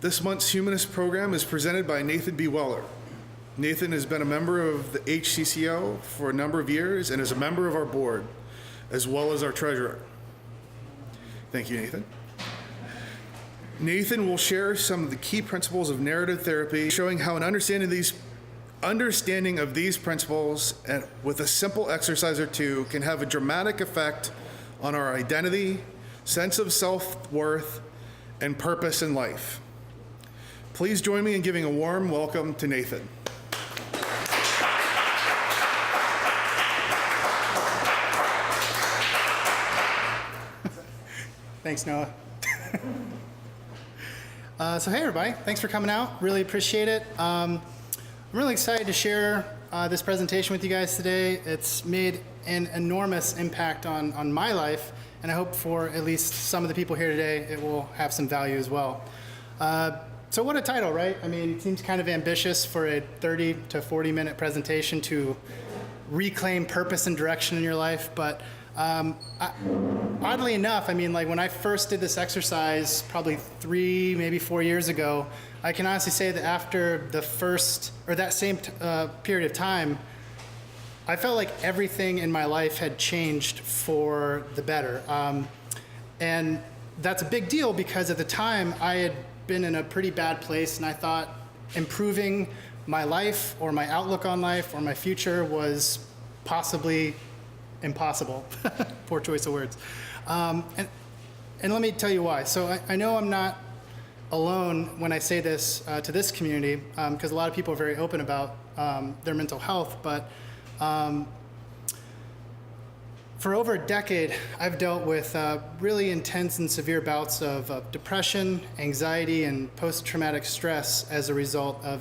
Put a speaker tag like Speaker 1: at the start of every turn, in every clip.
Speaker 1: This month's Humanist Program is presented by Nathan B. Weller. Nathan has been a member of the HCCO for a number of years and is a member of our board, as well as our treasurer. Thank you, Nathan. Nathan will share some of the key principles of narrative therapy, showing how an understanding of these principles and with a simple exercise or two can have a dramatic effect on our identity, sense of self-worth, and purpose in life. Please join me in giving a warm welcome to Nathan.
Speaker 2: Thanks, Noah. So hey, everybody. Thanks for coming out. Really appreciate it. I'm really excited to share this presentation with you guys today. It's made an enormous impact on my life, and I hope for at least some of the people here today it will have some value as well. So what a title, right? I mean, it seems kind of ambitious for a 30 to 40 minute presentation to reclaim purpose and direction in your life, but oddly enough, I mean, like when I first did this exercise probably 3, maybe 4 years ago, I can honestly say that after the first, or that same period of time, I felt like everything in my life had changed for the better. And that's a big deal because at the time I had been in a pretty bad place and I thought improving my life or my outlook on life or my future was possibly impossible. Poor choice of words. And let me tell you why. So I know I'm not alone when I say this to this community because a lot of people are very open about their mental health, but for over a decade, I've dealt with really intense and severe bouts of depression, anxiety, and post-traumatic stress as a result of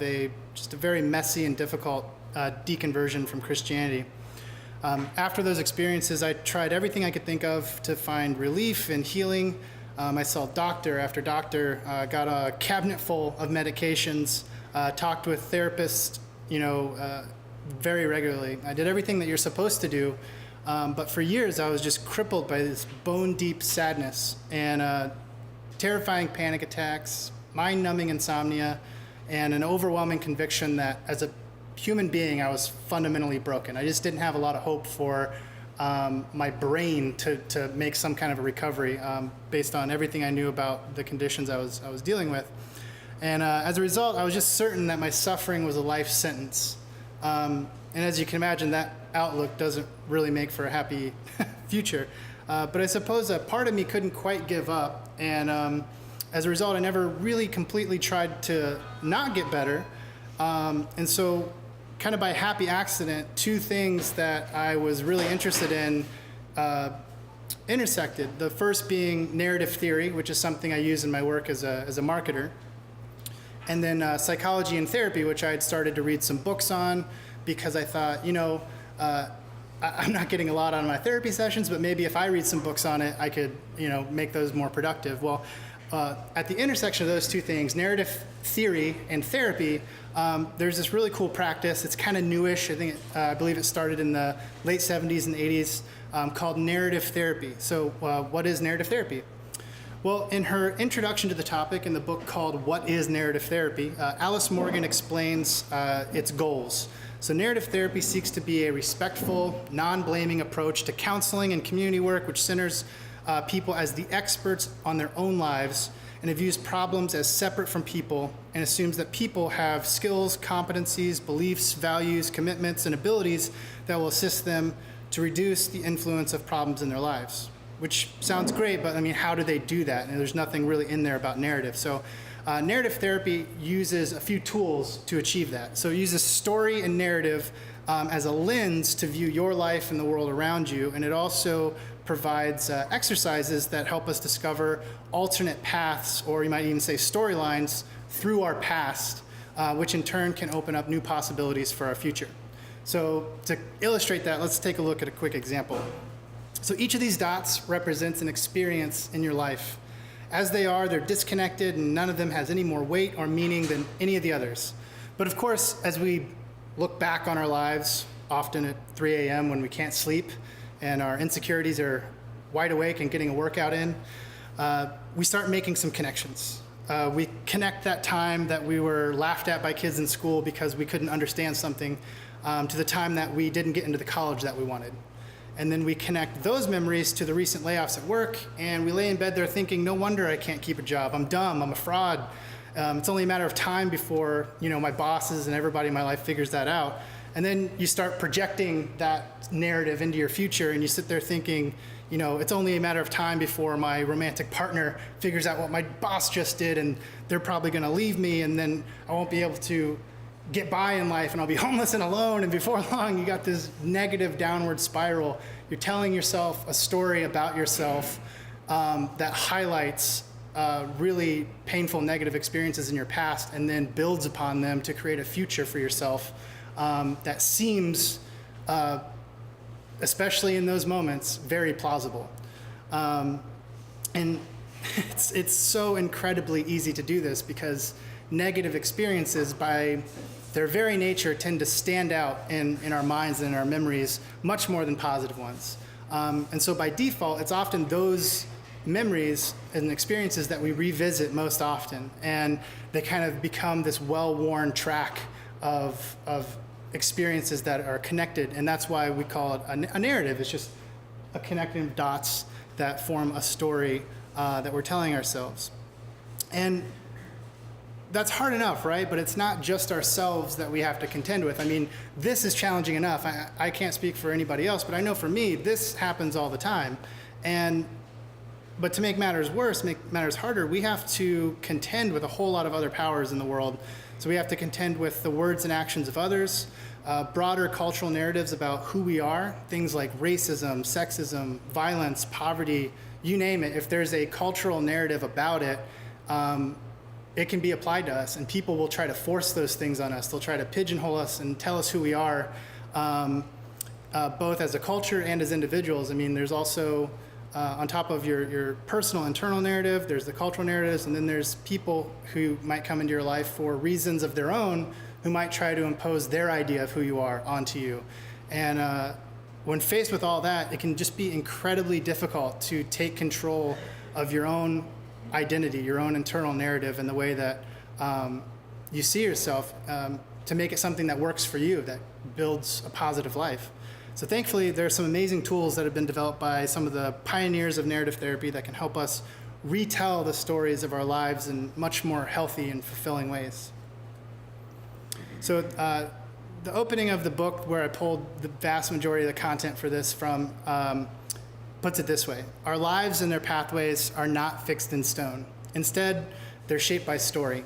Speaker 2: just a very messy and difficult deconversion from Christianity. After those experiences, I tried everything I could think of to find relief and healing. I saw doctor after doctor, got a cabinet full of medications, talked with therapists, very regularly. I did everything that you're supposed to do. But for years, I was just crippled by this bone-deep sadness and terrifying panic attacks, mind-numbing insomnia, and an overwhelming conviction that as a human being, I was fundamentally broken. I just didn't have a lot of hope for my brain to make some kind of a recovery based on everything I knew about the conditions I was dealing with. And as a result, I was just certain that my suffering was a life sentence. And as you can imagine, that outlook doesn't really make for a happy future. But I suppose a part of me couldn't quite give up. And as a result, I never really completely tried to not get better. And so kind of by happy accident, two things that I was really interested in intersected. The first being narrative theory, which is something I use in my work as a marketer. And then psychology and therapy, which I had started to read some books on because I thought, I'm not getting a lot out of my therapy sessions, but maybe if I read some books on it, I could, make those more productive. Well, at the intersection of those two things, narrative theory and therapy, there's this really cool practice. It's kind of newish. I believe it started in the late 70s and 80s, called narrative therapy. So what is narrative therapy? Well, in her introduction to the topic in the book called What is Narrative Therapy, Alice Morgan explains its goals. So narrative therapy seeks to be a respectful, non-blaming approach to counseling and community work, which centers people as the experts on their own lives, and it views problems as separate from people and assumes that people have skills, competencies, beliefs, values, commitments, and abilities that will assist them to reduce the influence of problems in their lives. Which sounds great, but I mean, how do they do that? And there's nothing really in there about narrative. So narrative therapy uses a few tools to achieve that. So it uses story and narrative as a lens to view your life and the world around you. And it also provides exercises that help us discover alternate paths, or you might even say storylines, through our past, which in turn can open up new possibilities for our future. So to illustrate that, let's take a look at a quick example. So each of these dots represents an experience in your life. As they are, they're disconnected and none of them has any more weight or meaning than any of the others. But of course, as we look back on our lives, often at 3 a.m. when we can't sleep and our insecurities are wide awake and getting a workout in, we start making some connections. We connect that time that we were laughed at by kids in school because we couldn't understand something to the time that we didn't get into the college that we wanted. And then we connect those memories to the recent layoffs at work, and we lay in bed there thinking, no wonder I can't keep a job. I'm dumb, I'm a fraud. It's only a matter of time before, my bosses and everybody in my life figures that out. And then you start projecting that narrative into your future, and you sit there thinking, it's only a matter of time before my romantic partner figures out what my boss just did, and they're probably gonna leave me, and then I won't be able to get by in life, and I'll be homeless and alone, and before long you got this negative downward spiral. You're telling yourself a story about yourself that highlights really painful negative experiences in your past and then builds upon them to create a future for yourself that seems, especially in those moments, very plausible. And it's so incredibly easy to do this because negative experiences, by their very nature, tend to stand out in our minds and in our memories much more than positive ones. And so by default, it's often those memories and experiences that we revisit most often, and they kind of become this well-worn track of experiences that are connected, and that's why we call it a narrative. It's just a connecting of dots that form a story that we're telling ourselves. And that's hard enough, right? But it's not just ourselves that we have to contend with. I mean, this is challenging enough. I can't speak for anybody else, but I know for me, this happens all the time. But to make matters worse, make matters harder, we have to contend with a whole lot of other powers in the world. So we have to contend with the words and actions of others, broader cultural narratives about who we are, things like racism, sexism, violence, poverty, you name it. If there's a cultural narrative about it, it can be applied to us, and people will try to force those things on us. They'll try to pigeonhole us and tell us who we are, both as a culture and as individuals. I mean, there's also, on top of your personal internal narrative, there's the cultural narratives, and then there's people who might come into your life for reasons of their own, who might try to impose their idea of who you are onto you. And when faced with all that, it can just be incredibly difficult to take control of your own identity, your own internal narrative, and the way that you see yourself, to make it something that works for you, that builds a positive life. So thankfully, there are some amazing tools that have been developed by some of the pioneers of narrative therapy that can help us retell the stories of our lives in much more healthy and fulfilling ways. So the opening of the book, where I pulled the vast majority of the content for this from, puts it this way: our lives and their pathways are not fixed in stone. Instead, they're shaped by story.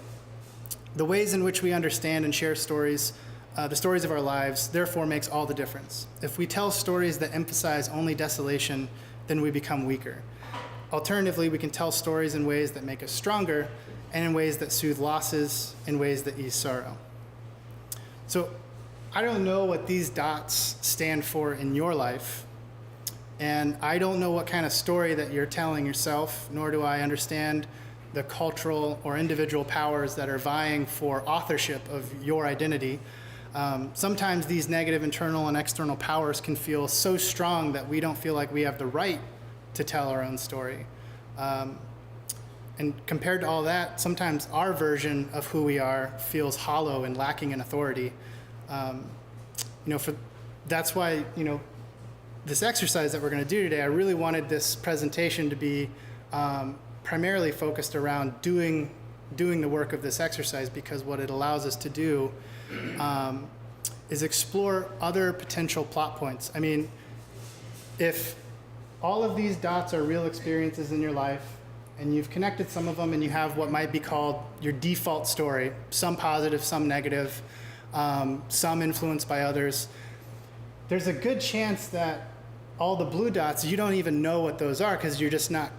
Speaker 2: The ways in which we understand and share stories, the stories of our lives, therefore makes all the difference. If we tell stories that emphasize only desolation, then we become weaker. Alternatively, we can tell stories in ways that make us stronger, and in ways that soothe losses, in ways that ease sorrow. So I don't know what these dots stand for in your life, and I don't know what kind of story that you're telling yourself, nor do I understand the cultural or individual powers that are vying for authorship of your identity. Sometimes these negative internal and external powers can feel so strong that we don't feel like we have the right to tell our own story. And compared to all that, sometimes our version of who we are feels hollow and lacking in authority. That's why, this exercise that we're going to do today, I really wanted this presentation to be primarily focused around doing the work of this exercise, because what it allows us to do is explore other potential plot points. I mean, if all of these dots are real experiences in your life, and you've connected some of them, and you have what might be called your default story, some positive, some negative, some influenced by others, there's a good chance that all the blue dots, you don't even know what those are, because you're just not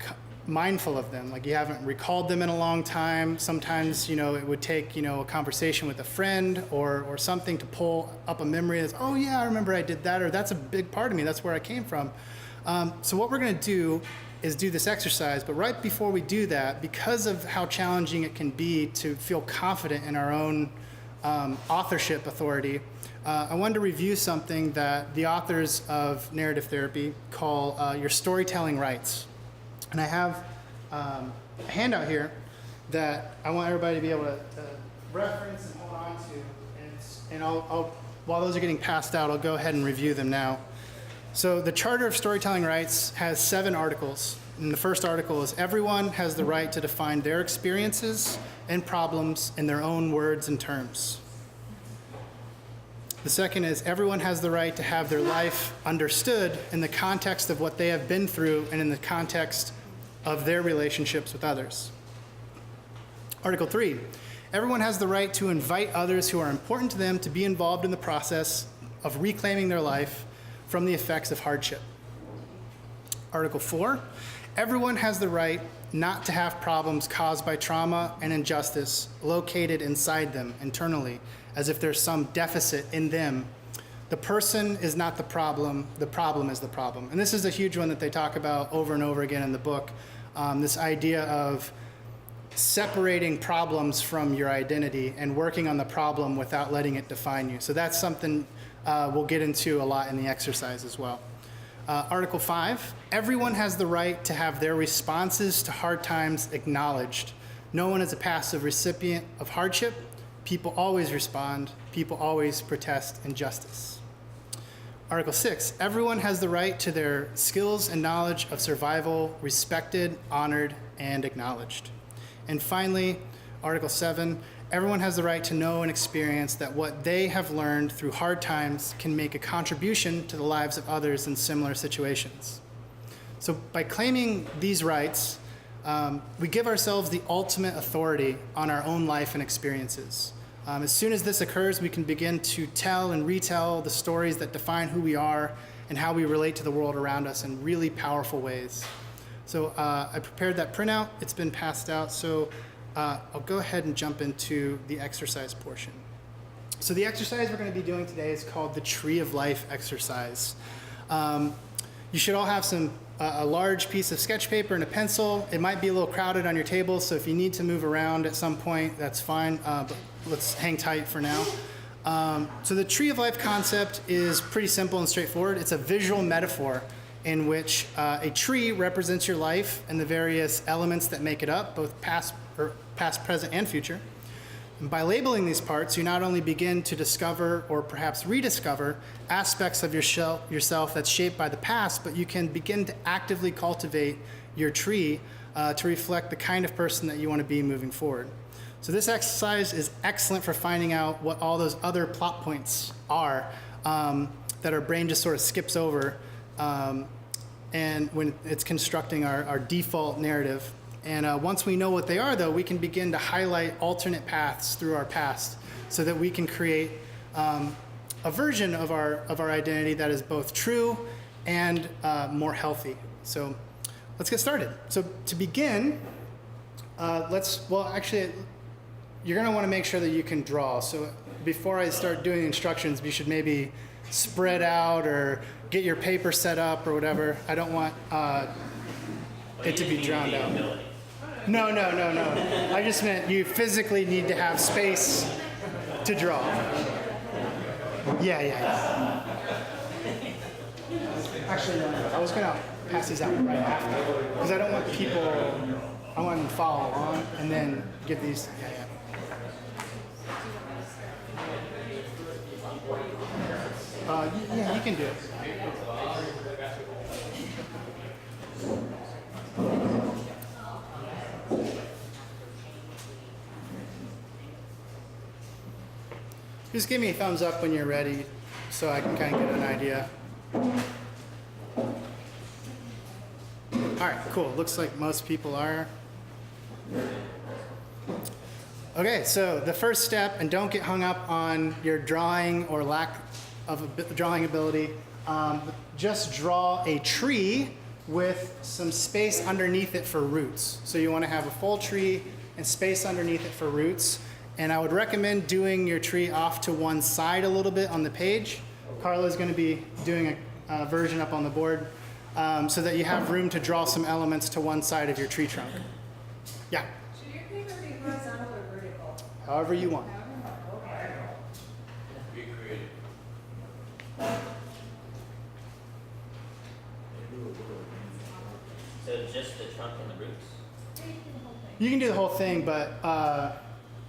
Speaker 2: mindful of them. Like, you haven't recalled them in a long time. Sometimes, it would take, a conversation with a friend or something to pull up a memory that's, oh yeah, I remember I did that, or that's a big part of me, that's where I came from. So what we're going to do is do this exercise, but right before we do that, because of how challenging it can be to feel confident in our own authorship authority, I wanted to review something that the authors of narrative therapy call your storytelling rights. And I have a handout here that I want everybody to be able to reference and hold on to. And I'll, while those are getting passed out, I'll go ahead and review them now. So the Charter of Storytelling Rights has 7 articles. And the first article is, everyone has the right to define their experiences and problems in their own words and terms. The second is, everyone has the right to have their life understood in the context of what they have been through and in the context of their relationships with others. Article 3, everyone has the right to invite others who are important to them to be involved in the process of reclaiming their life from the effects of hardship. Article 4, everyone has the right not to have problems caused by trauma and injustice located inside them internally, as if there's some deficit in them. The person is not the problem is the problem. And this is a huge one that they talk about over and over again in the book, this idea of separating problems from your identity and working on the problem without letting it define you. So that's something we'll get into a lot in the exercise as well. Article 5, everyone has the right to have their responses to hard times acknowledged. No one is a passive recipient of hardship. People always respond. People always protest injustice. Article 6, everyone has the right to their skills and knowledge of survival respected, honored, and acknowledged. And finally, Article 7, everyone has the right to know and experience that what they have learned through hard times can make a contribution to the lives of others in similar situations. So by claiming these rights, we give ourselves the ultimate authority on our own life and experiences. As soon as this occurs, we can begin to tell and retell the stories that define who we are and how we relate to the world around us in really powerful ways. So I prepared that printout. It's been passed out. So I'll go ahead and jump into the exercise portion. So the exercise we're going to be doing today is called the Tree of Life exercise. You should all have a large piece of sketch paper and a pencil. It might be a little crowded on your table, so if you need to move around at some point, that's fine, but let's hang tight for now. So the Tree of Life concept is pretty simple and straightforward. It's a visual metaphor in which a tree represents your life and the various elements that make it up, both past, present, and future. And by labeling these parts, you not only begin to discover or perhaps rediscover aspects of yourself that's shaped by the past, but you can begin to actively cultivate your tree to reflect the kind of person that you want to be moving forward. So this exercise is excellent for finding out what all those other plot points are that our brain just sort of skips over and when it's constructing our default narrative. And once we know what they are, though, we can begin to highlight alternate paths through our past so that we can create a version of our identity that is both true and more healthy. So let's get started. So to begin, actually, you're going to want to make sure that you can draw. So before I start doing instructions, you should maybe spread out or get your paper set up or whatever. I don't want it to be drowned out. No. I just meant you physically need to have space to draw. Yeah. Actually, no. I was going to pass these out right after because I don't want I want them to follow along and then give these. Yeah, you can do it. Just give me a thumbs up when you're ready so I can kind of get an idea. All right, cool. Looks like most people are. Okay, so the first step, and don't get hung up on your drawing or lack of drawing ability, just draw a tree with some space underneath it for roots. So you want to have a full tree and space underneath it for roots. And I would recommend doing your tree off to one side a little bit on the page. Carla's going to be doing a version up on the board so that you have room to draw some elements to one side of your tree trunk. Yeah?
Speaker 3: Should your paper be horizontal or vertical?
Speaker 2: However you want.
Speaker 3: Okay.
Speaker 4: Be creative.
Speaker 5: So just the trunk and the roots?
Speaker 3: Maybe the whole thing.
Speaker 2: You can do the whole thing, but I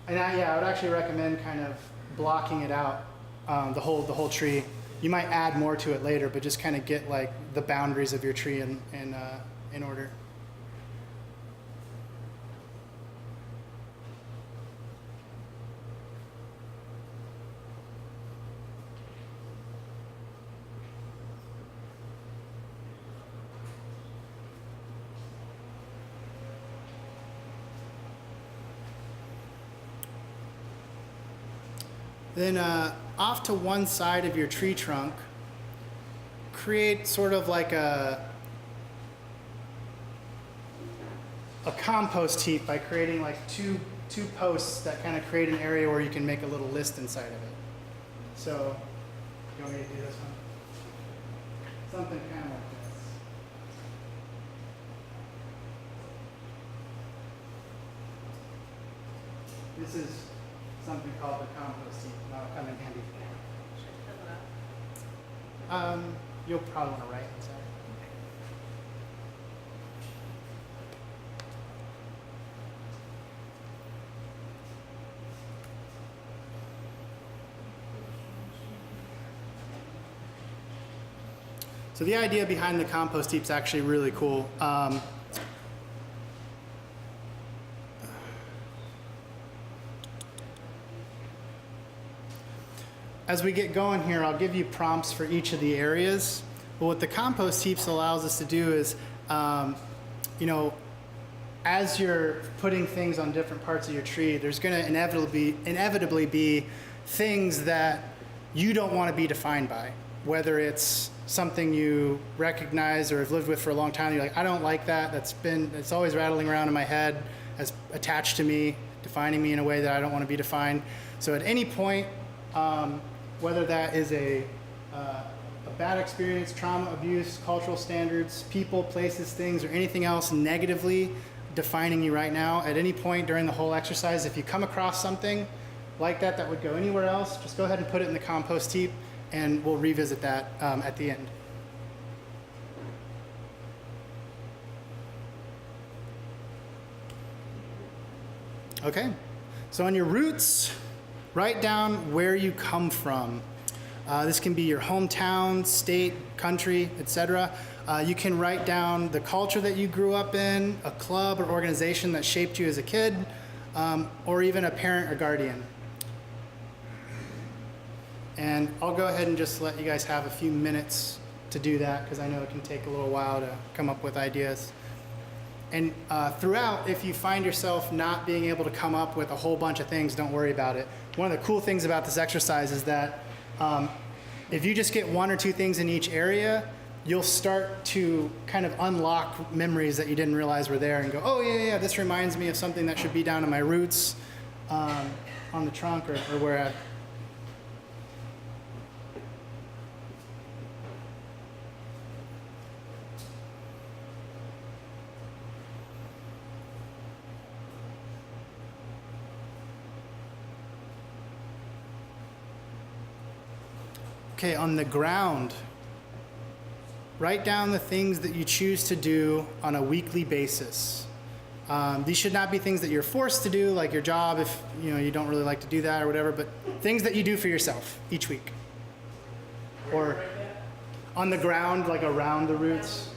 Speaker 2: would actually recommend kind of blocking it out, the whole tree. You might add more to it later, but just kind of get like the boundaries of your tree in order. Then off to one side of your tree trunk, create sort of like a compost heap by creating like two posts that kind of create an area where you can make a little list inside of it. So, you want me to do this one? Something kind of like this. This is something called the compost heap. That'll come in handy. You'll probably want to write inside. So the idea behind the compost heap is actually really cool. As we get going here, I'll give you prompts for each of the areas. But what the compost heaps allows us to do is, as you're putting things on different parts of your tree, there's going to inevitably be things that you don't want to be defined by. Whether it's something you recognize or have lived with for a long time, you're like, I don't like that. It's always rattling around in my head, as attached to me, defining me in a way that I don't want to be defined. So at any point, whether that is a bad experience, trauma, abuse, cultural standards, people, places, things, or anything else negatively defining you right now, at any point during the whole exercise, if you come across something like that would go anywhere else, just go ahead and put it in the compost heap, and we'll revisit that at the end. Okay, so on your roots, write down where you come from. This can be your hometown, state, country, etc. You can write down the culture that you grew up in, a club or organization that shaped you as a kid, or even a parent or guardian. And I'll go ahead and just let you guys have a few minutes to do that, because I know it can take a little while to come up with ideas. And throughout, if you find yourself not being able to come up with a whole bunch of things, don't worry about it. One of the cool things about this exercise is that if you just get one or two things in each area, you'll start to kind of unlock memories that you didn't realize were there and go, oh yeah, this reminds me of something that should be down in my roots, on the trunk or wherever. Okay, on the ground, write down the things that you choose to do on a weekly basis. These should not be things that you're forced to do, like your job if you don't really like to do that or whatever, but things that you do for yourself each week. Or on the ground, like around the roots.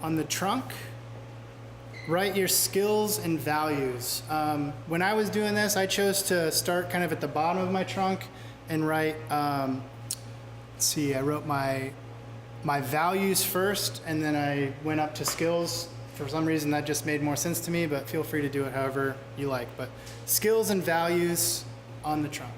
Speaker 2: On the trunk, write your skills and values. When I was doing this, I chose to start kind of at the bottom of my trunk and write, I wrote my values first, and then I went up to skills For some reason, that just made more sense to me, but feel free to do it however you like. But skills and values on the trunk.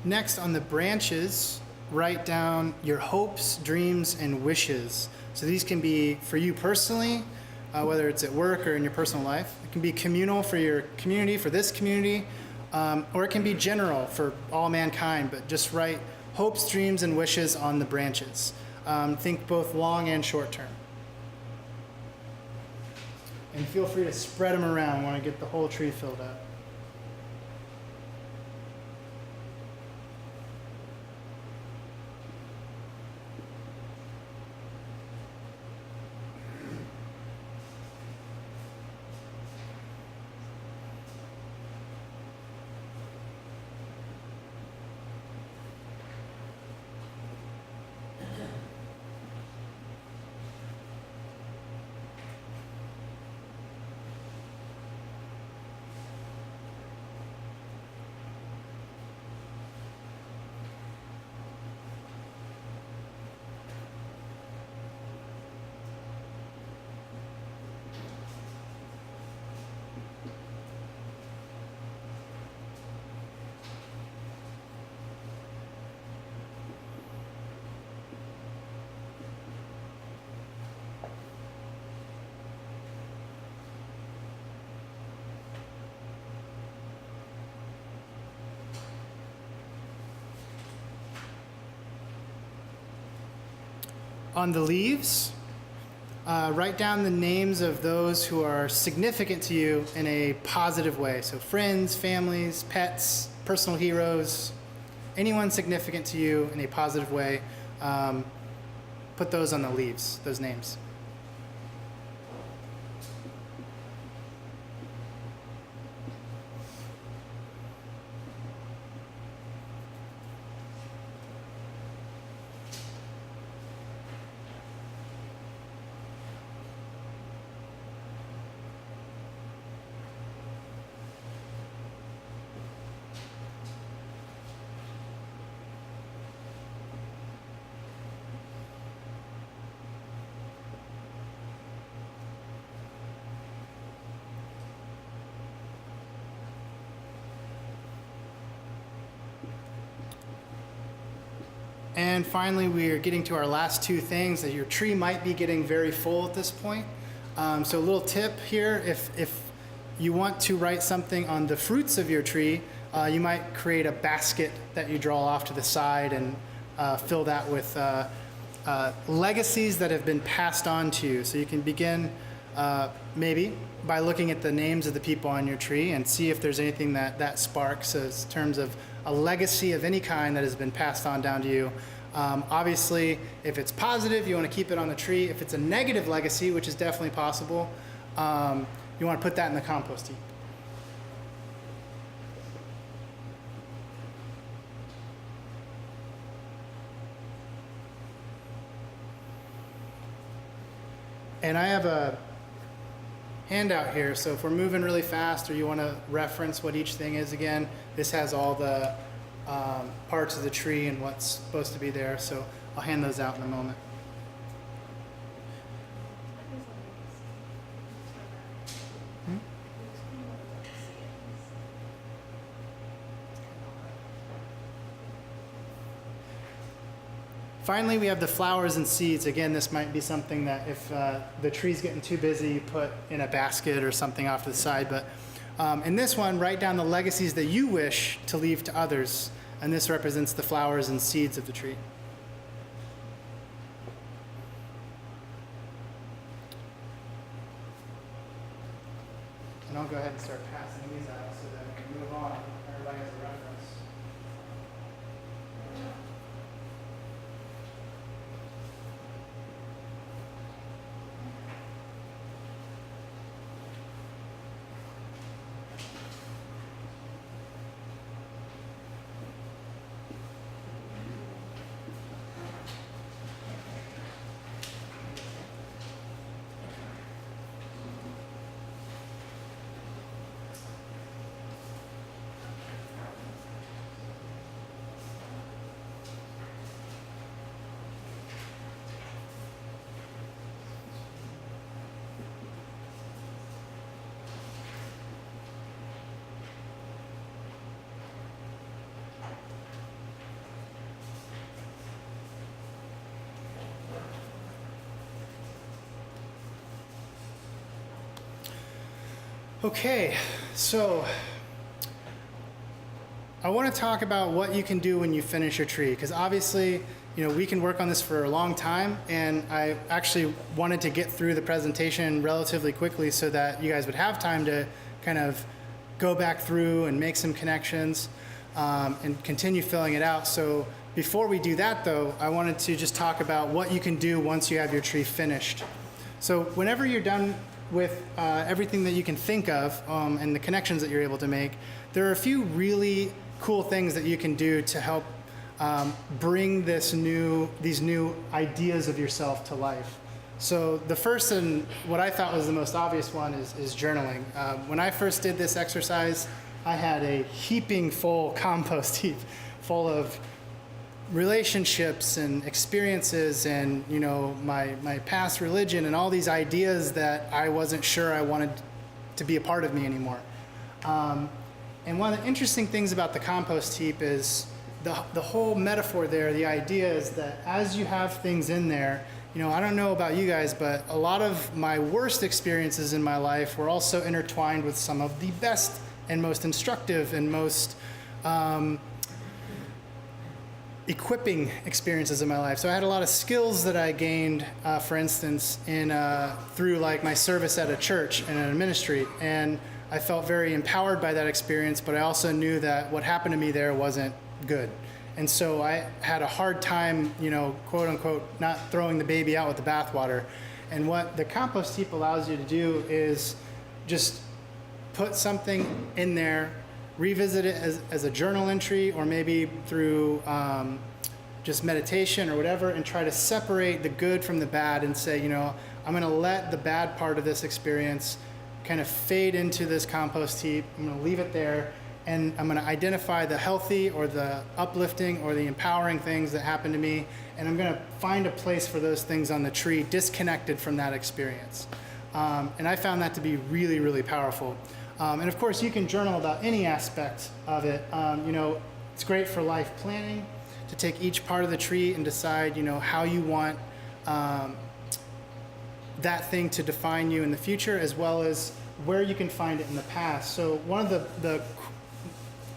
Speaker 2: Next, on the branches, write down your hopes, dreams, and wishes. So these can be for you personally, whether it's at work or in your personal life. It can be communal for your community, for this community, or it can be general for all mankind, but just write hopes, dreams, and wishes on the branches. Think both long and short term. And feel free to spread them around when I get the whole tree filled up. On the leaves, write down the names of those who are significant to you in a positive way. So friends, families, pets, personal heroes, anyone significant to you in a positive way, put those on the leaves, those names. And finally, we are getting to our last two things, that your tree might be getting very full at this point. So a little tip here, if you want to write something on the fruits of your tree, you might create a basket that you draw off to the side and fill that with legacies that have been passed on to you. So you can begin maybe by looking at the names of the people on your tree and see if there's anything that sparks as terms of a legacy of any kind that has been passed on down to you. Obviously, if it's positive, you want to keep it on the tree. If it's a negative legacy, which is definitely possible, you want to put that in the compost heap. And I have a handout here, so if we're moving really fast or you want to reference what each thing is again, this has all the parts of the tree and what's supposed to be there, so I'll hand those out in a moment. Finally, we have the flowers and seeds. Again, this might be something that if the tree's getting too busy, you put in a basket or something off to the side. But in this one, write down the legacies that you wish to leave to others. And this represents the flowers and seeds of the tree. And I'll go ahead and start passing these out so that we can move on. Everybody has a reference. Okay, so I want to talk about what you can do when you finish your tree, because obviously, we can work on this for a long time, and I actually wanted to get through the presentation relatively quickly so that you guys would have time to kind of go back through and make some connections and continue filling it out. So before we do that, though, I wanted to just talk about what you can do once you have your tree finished. So whenever you're done with everything that you can think of and the connections that you're able to make, there are a few really cool things that you can do to help bring these new ideas of yourself to life. So the first and what I thought was the most obvious one is journaling. When I first did this exercise, I had a heaping full compost heap full of relationships and experiences and my past religion and all these ideas that I wasn't sure I wanted to be a part of me anymore. And one of the interesting things about the compost heap is the whole metaphor there. The idea is that as you have things in there, I don't know about you guys, but a lot of my worst experiences in my life were also intertwined with some of the best and most instructive and most equipping experiences in my life. So I had a lot of skills that I gained, for instance, through like my service at a church and in a ministry, and I felt very empowered by that experience. But I also knew that what happened to me there wasn't good, and so I had a hard time, quote unquote, not throwing the baby out with the bathwater. And what the compost heap allows you to do is just put something in there, revisit it as a journal entry, or maybe through just meditation or whatever, and try to separate the good from the bad and say, I'm going to let the bad part of this experience kind of fade into this compost heap. I'm going to leave it there, and I'm going to identify the healthy or the uplifting or the empowering things that happened to me, and I'm going to find a place for those things on the tree disconnected from that experience. And I found that to be really, really powerful. And of course, you can journal about any aspect of it. It's great for life planning, to take each part of the tree and decide, how you want that thing to define you in the future, as well as where you can find it in the past. So one of the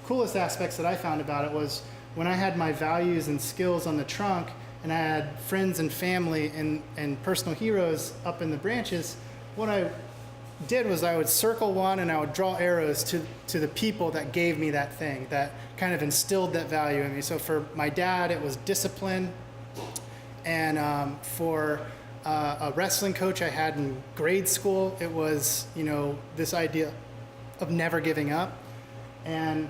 Speaker 2: coolest aspects that I found about it was when I had my values and skills on the trunk, and I had friends and family and personal heroes up in the branches, what I did was I would circle one and I would draw arrows to the people that gave me that thing, that kind of instilled that value in me. So for my dad, it was discipline. And for a wrestling coach I had in grade school, it was, this idea of never giving up. And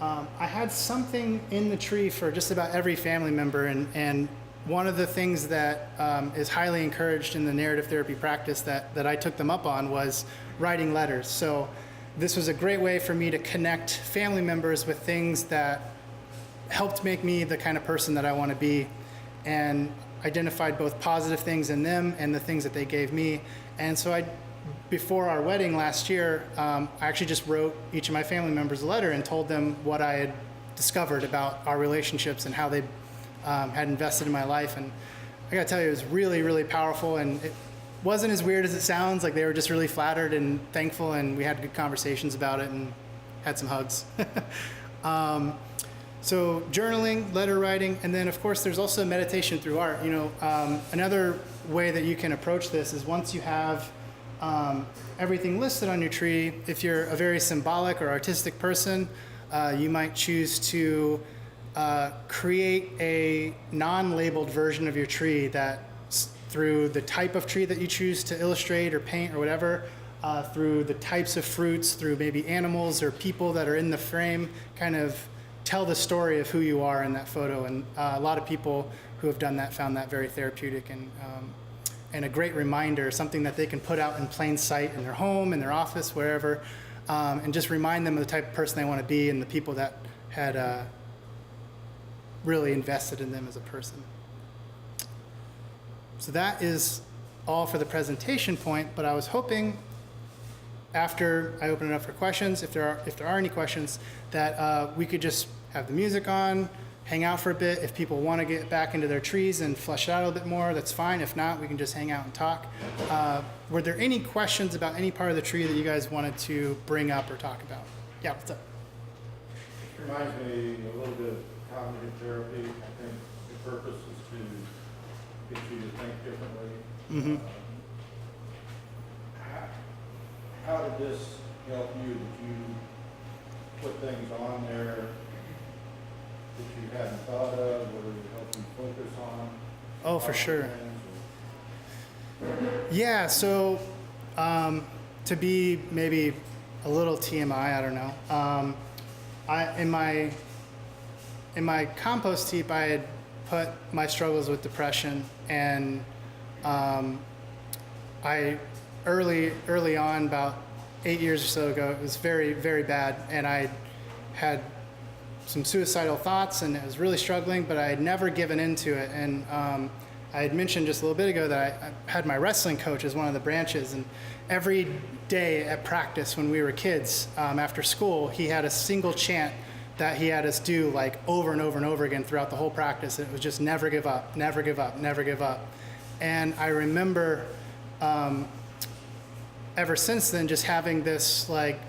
Speaker 2: I had something in the tree for just about every family member. And one of the things that is highly encouraged in the narrative therapy practice that I took them up on was writing letters. So this was a great way for me to connect family members with things that helped make me the kind of person that I want to be, and identified both positive things in them and the things that they gave me. And so before our wedding last year, I actually just wrote each of my family members a letter and told them what I had discovered about our relationships and how they had invested in my life. And I gotta tell you, it was really, really powerful, and it wasn't as weird as it sounds. Like, they were just really flattered and thankful, and we had good conversations about it and had some hugs. So journaling, letter writing, and then of course there's also meditation through art. Another way that you can approach this is once you have everything listed on your tree, if you're a very symbolic or artistic person, you might choose to create a non-labeled version of your tree that, through the type of tree that you choose to illustrate or paint or whatever, through the types of fruits, through maybe animals or people that are in the frame, kind of tell the story of who you are in that photo. And a lot of people who have done that found that very therapeutic and a great reminder, something that they can put out in plain sight in their home, in their office, wherever, and just remind them of the type of person they want to be and the people that had really invested in them as a person. So that is all for the presentation point, but I was hoping after I open it up for questions, if there are any questions, that we could just have the music on, hang out for a bit. If people want to get back into their trees and flesh it out a little bit more, that's fine. If not, we can just hang out and talk. Were there any questions about any part of the tree that you guys wanted to bring up or talk about? Yeah, what's up?
Speaker 5: It reminds me a little bit of cognitive therapy. I think the purpose is to get you to think differently.
Speaker 2: Mm-hmm.
Speaker 5: How did this help you? Did you put things on there that you hadn't thought of, or did it help you focus on?
Speaker 2: Oh, for sure.
Speaker 5: Things,
Speaker 2: Yeah, so to be maybe a little TMI, I don't know. In my compost heap, I had put my struggles with depression, and I early on, about 8 years or so ago, it was very, very bad, and I had some suicidal thoughts, and I was really struggling, but I had never given into it. And I had mentioned just a little bit ago that I had my wrestling coach as one of the branches, and every day at practice when we were kids, after school, he had a single chant that he had us do like over and over and over again throughout the whole practice. And it was just never give up, never give up, never give up. And I remember ever since then just having this like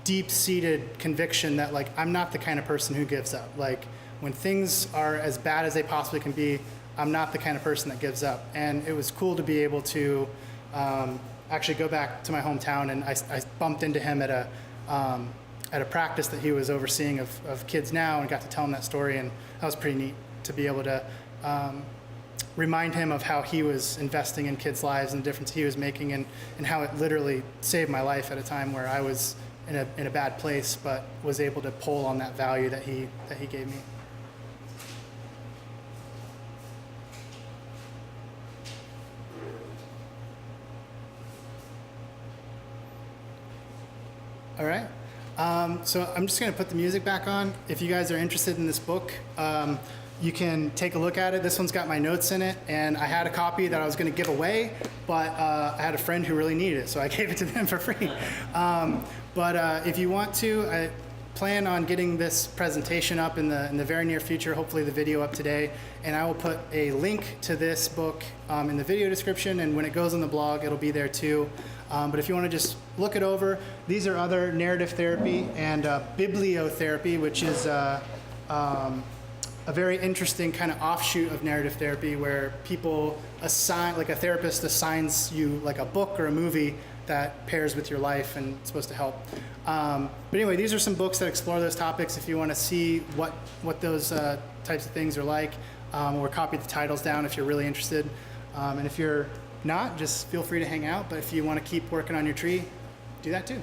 Speaker 2: deep-seated conviction that like I'm not the kind of person who gives up. Like when things are as bad as they possibly can be, I'm not the kind of person that gives up. And it was cool to be able to actually go back to my hometown, and I bumped into him at a practice that he was overseeing of kids now, and got to tell him that story. And that was pretty neat to be able to remind him of how he was investing in kids' lives and the difference he was making, and how it literally saved my life at a time where I was in a bad place, but was able to pull on that value that he gave me. All right. So I'm just going to put the music back on. If you guys are interested in this book, you can take a look at it. This one's got my notes in it, and I had a copy that I was going to give away, but I had a friend who really needed it, so I gave it to them for free. But if you want to, I plan on getting this presentation up in the very near future, hopefully the video up today, and I will put a link to this book in the video description, and when it goes on the blog, it'll be there too. But if you want to just look it over, these are other narrative therapy and bibliotherapy, which is a very interesting kind of offshoot of narrative therapy, where people assign, like a therapist assigns you like a book or a movie that pairs with your life and it's supposed to help. But anyway, these are some books that explore those topics if you want to see what those types of things are like, or copy the titles down if you're really interested. And if you're not, just feel free to hang out. But if you want to keep working on your tree, do that too.